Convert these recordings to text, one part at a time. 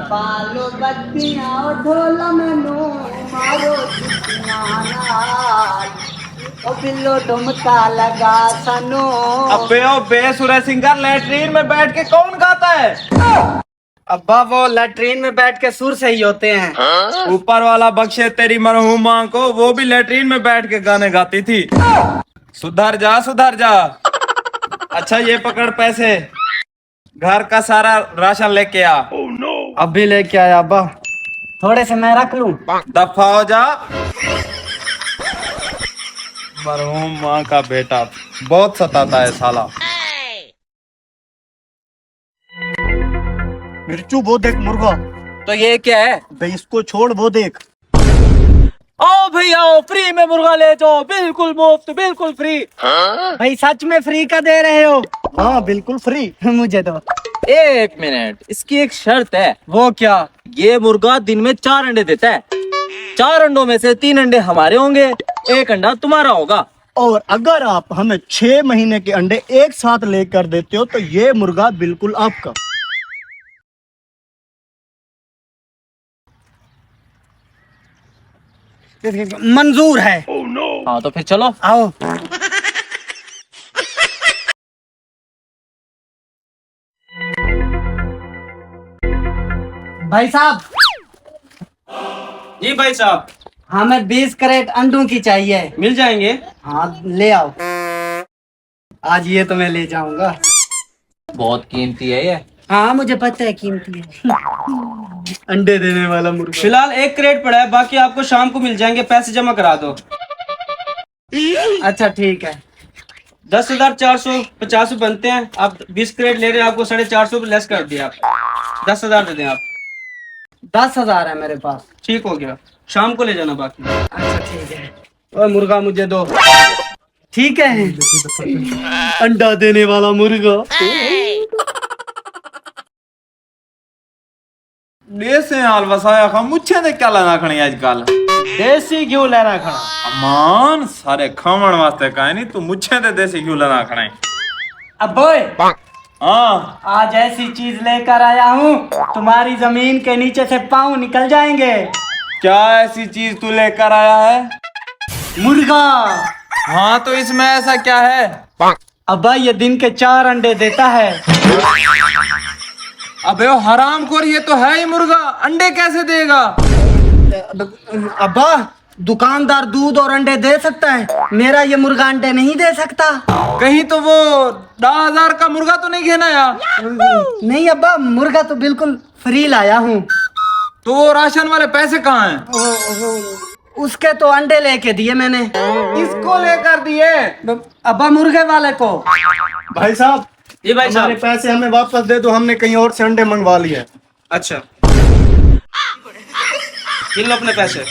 पालो बत्तियां ढोल मनो मारो छुट्टियां नाल ओ बिल्लो डुमका लगा सनो। अबे ओ बेसुरा सिंगर लैट्रीन में बैठ के कौन गाता है? अब्बा वो लैट्रीन में बैठ के सुर सही होते हैं। ऊपर वाला बख्शे तेरी मरहूम मां को, वो भी लैट्रीन में बैठ के गाने गाती थी। सुधर जा सुधर जा। अच्छा ये पकड़ पैसे, घर का सारा राशन लेके आ। अभी लेके आया अब्बा, थोड़े से मैं रख लूं। दफा हो जा। मरहूम माँ का बेटा बहुत सताता है साला। मिर्चू वो देख मुर्गा। तो ये क्या है? भाई इसको छोड़, वो देख। आओ भैया आओ, फ्री में मुर्गा ले जाओ, बिल्कुल मुफ्त, बिल्कुल फ्री। भाई सच में फ्री का दे रहे हो? हाँ बिल्कुल फ्री। मुझे दो। एक मिनट, इसकी एक शर्त है। वो क्या? ये मुर्गा दिन में 4 अंडे देता है। 4 अंडों में से 3 अंडे हमारे होंगे, 1 अंडा तुम्हारा होगा। और अगर आप हमें 6 महीने के अंडे एक साथ लेकर देते हो तो ये मुर्गा बिल्कुल आपका। मंजूर है। हाँ तो फिर चलो। आओ। भाई साहब, जी भाई साहब, हमें 20 कैरेट अंडों की चाहिए। मिल जाएंगे। हाँ ले आओ। आज ये तो मैं ले जाऊंगा। बहुत कीमती है ये। हाँ मुझे पता है कीमती है। अंडे देने वाला मुर्गा। फिलहाल 1 क्रेट पड़ा है, बाकी आपको शाम को मिल जाएंगे, पैसे जमा करा दो। अच्छा ठीक है। 10,450 बनते हैं। आप 20 क्रेट ले रहे हैं, आपको 450 लेस कर दिया। आप 10,000 दे दें आप। 10,000 है मेरे पास। ठीक हो गया, शाम को ले जाना बाकी। अच्छा ठीक है। ओए मुर्गा मुझे दो। ठीक है। अंडा देने वाला मुर्गा। देसी हाल वसाया खा, मुझे ने क्या लेना खणी आजकल। देसी घी लेना खड़ा। अमान सारे खावण वास्ते का नहीं, तू मुझे ते देसी घी लेना खणे। अब बोए, हाँ आज ऐसी चीज लेकर आया हूँ, तुम्हारी जमीन के नीचे से पाँव निकल जाएंगे। क्या ऐसी चीज तू लेकर आया है? मुर्गा। हाँ तो इसमें ऐसा क्या है? अब्बा ये दिन के 4 अंडे देता है। अबे ओ हरामखोर, ये तो है ही मुर्गा, अंडे कैसे देगा? अब्बा दुकानदार दूध और अंडे दे सकता है, मेरा ये मुर्गा अंडे नहीं दे सकता। कहीं तो वो 10,000 का मुर्गा तो नहीं घेना यार? नहीं अब्बा, मुर्गा तो बिल्कुल फ्री लाया हूँ। तो वो राशन वाले पैसे कहाँ हैं? उसके तो अंडे लेके दिए मैंने। किसको लेकर दिए? अब्बा मुर्गे वाले को। भाई साहब, जी भाई हमारे साहब। पैसे हमें वापस दे दो, हमने कहीं और से अंडे मंगवा लिए। अच्छा, इन लो अपने पैसे।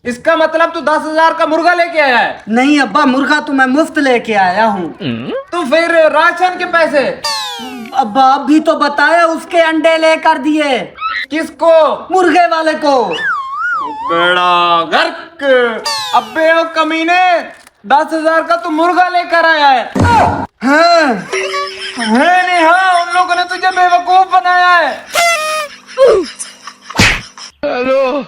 इसका मतलब तू 10,000 का मुर्गा लेके आया है? नहीं अब्बा, मुर्गा तो मैं मुफ्त लेके आया हूँ। तो फिर राशन के पैसे? अब्बा अभी तो बताया, उसके अंडे लेकर दिए। किसको? मुर्गे वाले को। बेड़ा गर्क। अबे ओ कमीने, 10,000 का तू मुर्गा लेकर आया है? हाँ है नहीं? हाँ, उन लोगों ने तुझे बेवकूफ बनाया है। हेलो।